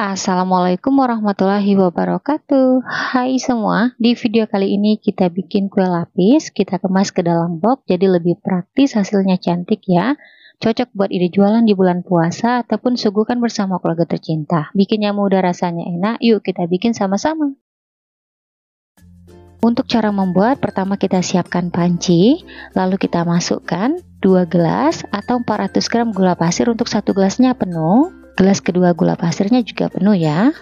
Assalamualaikum warahmatullahi wabarakatuh. Hai semua, di video kali ini kita bikin kue lapis, kita kemas ke dalam box jadi lebih praktis, hasilnya cantik ya. Cocok buat ide jualan di bulan puasa ataupun suguhkan bersama keluarga tercinta. Bikinnya mudah, rasanya enak, yuk kita bikin sama-sama. Untuk cara membuat, pertama kita siapkan panci, lalu kita masukkan 2 gelas atau 400 gram gula pasir untuk 1 gelasnya penuh. Gelas kedua gula pasirnya juga penuh ya.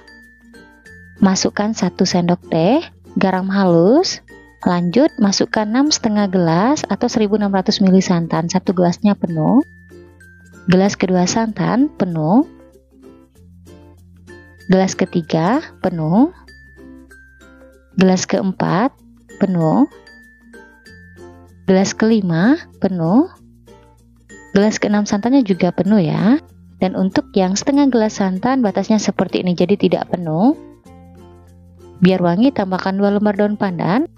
Masukkan 1 sendok teh garam halus. Lanjut masukkan 6,5 gelas atau 1600 ml santan, 1 gelasnya penuh. Gelas kedua santan penuh. Gelas ketiga penuh. Gelas keempat penuh. Gelas kelima penuh. Gelas keenam santannya juga penuh ya. Dan untuk yang setengah gelas santan batasnya seperti ini, jadi tidak penuh. Biar wangi tambahkan 2 lembar daun pandan.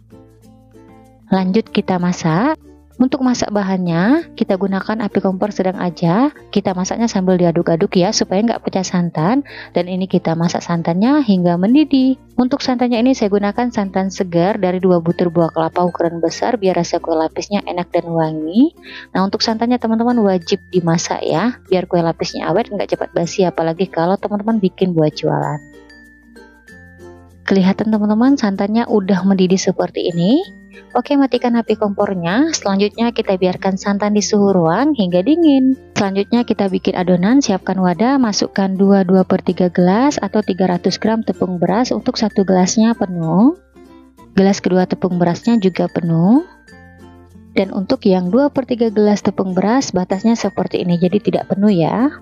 Lanjut kita masak. Untuk masak bahannya kita gunakan api kompor sedang aja. Kita masaknya sambil diaduk-aduk ya supaya nggak pecah santan. Dan ini kita masak santannya hingga mendidih. Untuk santannya ini saya gunakan santan segar dari 2 butir buah kelapa ukuran besar biar rasa kue lapisnya enak dan wangi. Nah, untuk santannya teman-teman wajib dimasak ya, biar kue lapisnya awet nggak cepat basi, apalagi kalau teman-teman bikin buat jualan. Kelihatan teman-teman santannya udah mendidih seperti ini. Oke, matikan api kompornya. Selanjutnya kita biarkan santan di suhu ruang hingga dingin. Selanjutnya kita bikin adonan. Siapkan wadah, masukkan 2/3 gelas atau 300 gram tepung beras untuk 1 gelasnya penuh. Gelas kedua tepung berasnya juga penuh. Dan untuk yang 2/3 gelas tepung beras batasnya seperti ini, jadi tidak penuh ya.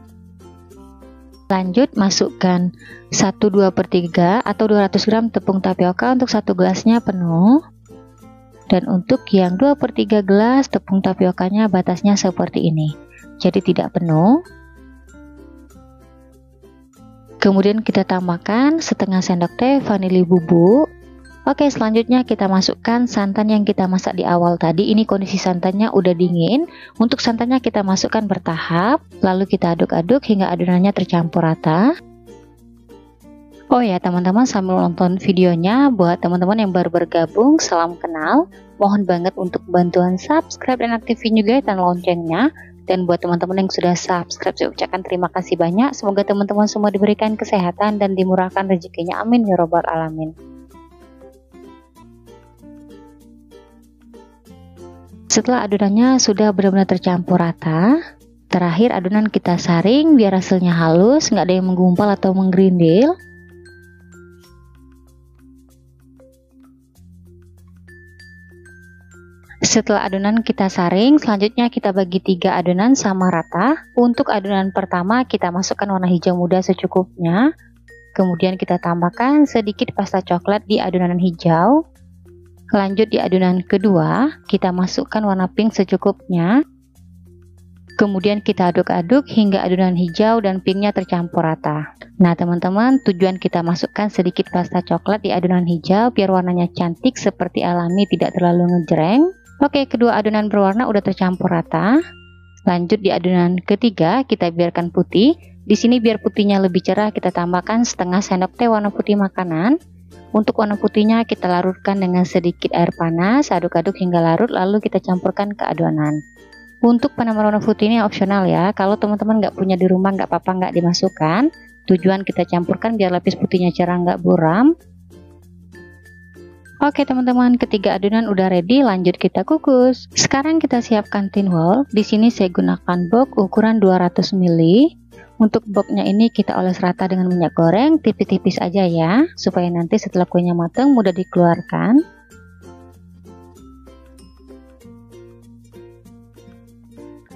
Lanjut masukkan 1/2/3 atau 200 gram tepung tapioka untuk 1 gelasnya penuh. Dan untuk yang 2/3 gelas tepung tapiokanya batasnya seperti ini, jadi tidak penuh. Kemudian kita tambahkan setengah sendok teh vanili bubuk. Oke, selanjutnya kita masukkan santan yang kita masak di awal tadi. Ini kondisi santannya udah dingin. Untuk santannya kita masukkan bertahap, lalu kita aduk-aduk hingga adonannya tercampur rata. Oh ya teman-teman, sambil nonton videonya, buat teman-teman yang baru bergabung, salam kenal. Mohon banget untuk bantuan subscribe dan aktifin juga tanda loncengnya. Dan buat teman-teman yang sudah subscribe, saya ucapkan terima kasih banyak. Semoga teman-teman semua diberikan kesehatan dan dimurahkan rezekinya. Amin ya robbal alamin. Setelah adonannya sudah benar-benar tercampur rata, terakhir adonan kita saring biar hasilnya halus, nggak ada yang menggumpal atau menggerindil. Setelah adonan kita saring, selanjutnya kita bagi 3 adonan sama rata. Untuk adonan pertama kita masukkan warna hijau muda secukupnya. Kemudian kita tambahkan sedikit pasta coklat di adonan hijau. Lanjut di adonan kedua, kita masukkan warna pink secukupnya. Kemudian kita aduk-aduk hingga adonan hijau dan pinknya tercampur rata. Nah teman-teman, tujuan kita masukkan sedikit pasta coklat di adonan hijau biar warnanya cantik seperti alami, tidak terlalu ngejreng. Oke, kedua adonan berwarna udah tercampur rata. Lanjut di adonan ketiga, kita biarkan putih. Di sini biar putihnya lebih cerah, kita tambahkan setengah sendok teh warna putih makanan. Untuk warna putihnya kita larutkan dengan sedikit air panas, aduk-aduk hingga larut, lalu kita campurkan ke adonan. Untuk penambahan warna putih ini opsional ya. Kalau teman-teman nggak punya di rumah, nggak apa-apa, nggak dimasukkan. Tujuan kita campurkan biar lapis putihnya cerah, nggak buram. Oke teman-teman, ketiga adonan udah ready, lanjut kita kukus. Sekarang kita siapkan tin wall. Di sini saya gunakan box ukuran 200 ml. Untuk boxnya ini kita oles rata dengan minyak goreng, tipis-tipis aja ya, supaya nanti setelah kuenya matang mudah dikeluarkan.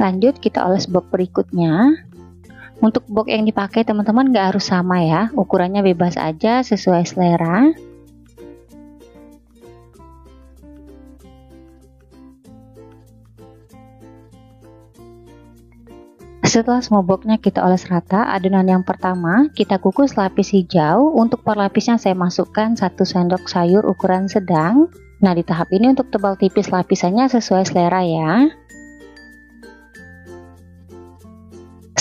Lanjut kita oles box berikutnya. Untuk box yang dipakai teman-teman nggak harus sama ya, ukurannya bebas aja sesuai selera. Setelah semua boxnya kita oles rata, adonan yang pertama kita kukus lapis hijau. Untuk per lapisnya saya masukkan 1 sendok sayur ukuran sedang. Nah di tahap ini untuk tebal tipis lapisannya sesuai selera ya.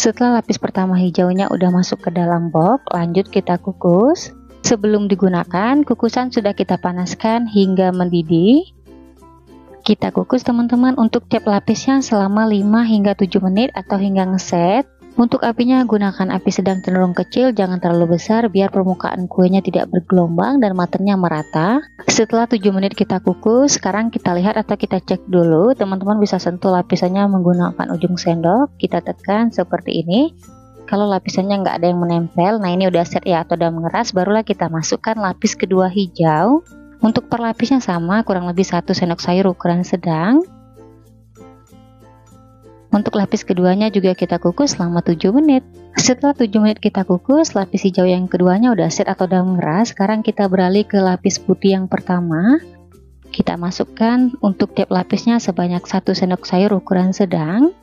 Setelah lapis pertama hijaunya udah masuk ke dalam box, lanjut kita kukus. Sebelum digunakan, kukusan sudah kita panaskan hingga mendidih. Kita kukus teman-teman untuk tiap lapisnya selama 5 hingga 7 menit atau hingga ngeset. Untuk apinya gunakan api sedang cenderung kecil, jangan terlalu besar biar permukaan kuenya tidak bergelombang dan matangnya merata. Setelah 7 menit kita kukus, sekarang kita lihat atau kita cek dulu. Teman-teman bisa sentuh lapisannya menggunakan ujung sendok, kita tekan seperti ini. Kalau lapisannya nggak ada yang menempel, nah ini udah set ya atau udah mengeras, barulah kita masukkan lapis kedua hijau. Untuk per lapisnya sama, kurang lebih 1 sendok sayur ukuran sedang. Untuk lapis keduanya juga kita kukus selama 7 menit. Setelah 7 menit kita kukus, lapis hijau yang keduanya udah set atau udah mengeras. Sekarang kita beralih ke lapis putih yang pertama. Kita masukkan untuk tiap lapisnya sebanyak 1 sendok sayur ukuran sedang.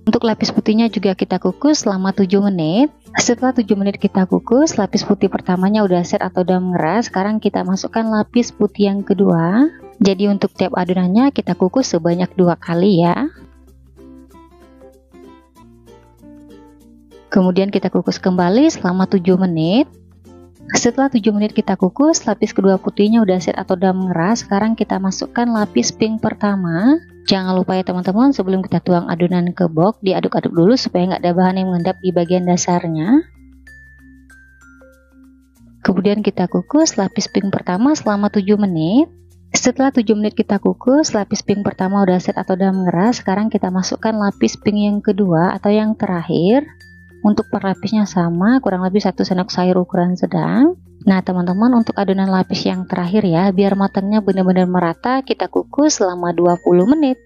Untuk lapis putihnya juga kita kukus selama 7 menit. Setelah 7 menit kita kukus, lapis putih pertamanya udah set atau udah mengeras. Sekarang kita masukkan lapis putih yang kedua. Jadi untuk tiap adonannya kita kukus sebanyak 2 kali ya. Kemudian kita kukus kembali selama 7 menit. Setelah 7 menit kita kukus, lapis kedua putihnya udah set atau udah mengeras. Sekarang kita masukkan lapis pink pertama. Jangan lupa ya teman-teman, sebelum kita tuang adonan ke box, diaduk-aduk dulu supaya nggak ada bahan yang mengendap di bagian dasarnya. Kemudian kita kukus lapis pink pertama selama 7 menit. Setelah 7 menit kita kukus, lapis pink pertama udah set atau udah mengeras. Sekarang kita masukkan lapis pink yang kedua atau yang terakhir. Untuk per lapisnya sama, kurang lebih 1 sendok sayur ukuran sedang. Nah teman-teman, untuk adonan lapis yang terakhir ya, biar matangnya benar-benar merata, kita kukus selama 20 menit.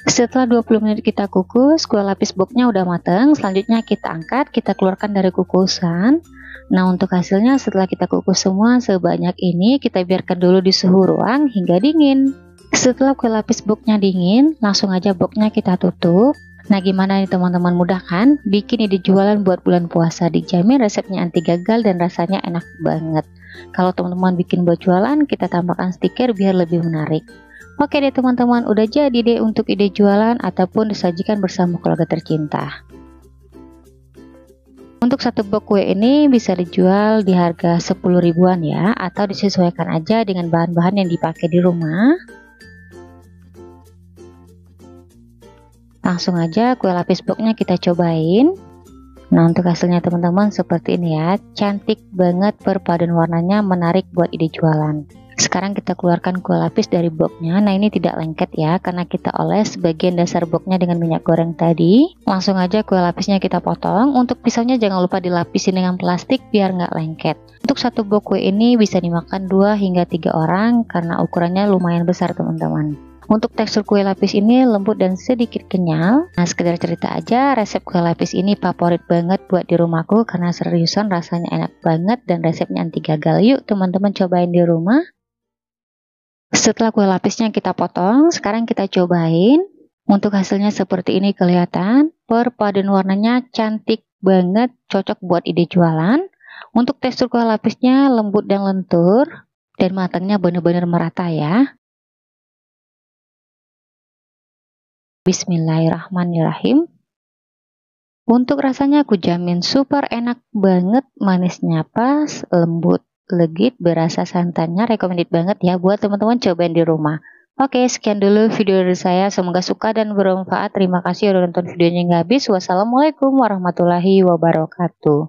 Setelah 20 menit kita kukus, kue lapis boxnya udah matang. Selanjutnya kita angkat, kita keluarkan dari kukusan. Nah untuk hasilnya setelah kita kukus semua sebanyak ini, kita biarkan dulu di suhu ruang hingga dingin. Setelah kue lapis boxnya dingin, langsung aja boxnya kita tutup. Nah gimana nih teman-teman, mudah kan? Bikin ide jualan buat bulan puasa, dijamin resepnya anti gagal dan rasanya enak banget. Kalau teman-teman bikin buat jualan, kita tambahkan stiker biar lebih menarik. Oke deh teman-teman, udah jadi deh untuk ide jualan ataupun disajikan bersama keluarga tercinta. Untuk satu box kue ini bisa dijual di harga 10 ribuan ya, atau disesuaikan aja dengan bahan-bahan yang dipakai di rumah. Langsung aja kue lapis boxnya kita cobain. Nah untuk hasilnya teman-teman seperti ini ya, cantik banget, perpaduan warnanya menarik buat ide jualan. Sekarang kita keluarkan kue lapis dari boxnya. Nah ini tidak lengket ya, karena kita oles bagian dasar boxnya dengan minyak goreng tadi. Langsung aja kue lapisnya kita potong. Untuk pisaunya jangan lupa dilapisin dengan plastik biar nggak lengket. Untuk satu box kue ini bisa dimakan 2 hingga 3 orang karena ukurannya lumayan besar teman-teman. Untuk tekstur kue lapis ini lembut dan sedikit kenyal. Nah sekedar cerita aja, resep kue lapis ini favorit banget buat di rumahku karena seriusan rasanya enak banget dan resepnya anti gagal. Yuk teman-teman cobain di rumah. Setelah kue lapisnya kita potong, sekarang kita cobain. Untuk hasilnya seperti ini kelihatan, perpaduan warnanya cantik banget, cocok buat ide jualan. Untuk tekstur kue lapisnya lembut dan lentur, dan matangnya benar-benar merata ya. Bismillahirrahmanirrahim. Untuk rasanya aku jamin super enak banget, manisnya pas, lembut, legit, berasa santannya, recommended banget ya buat teman-teman cobain di rumah. Oke, sekian dulu video dari saya, semoga suka dan bermanfaat. Terima kasih udah nonton videonya hingga habis. Wassalamualaikum warahmatullahi wabarakatuh.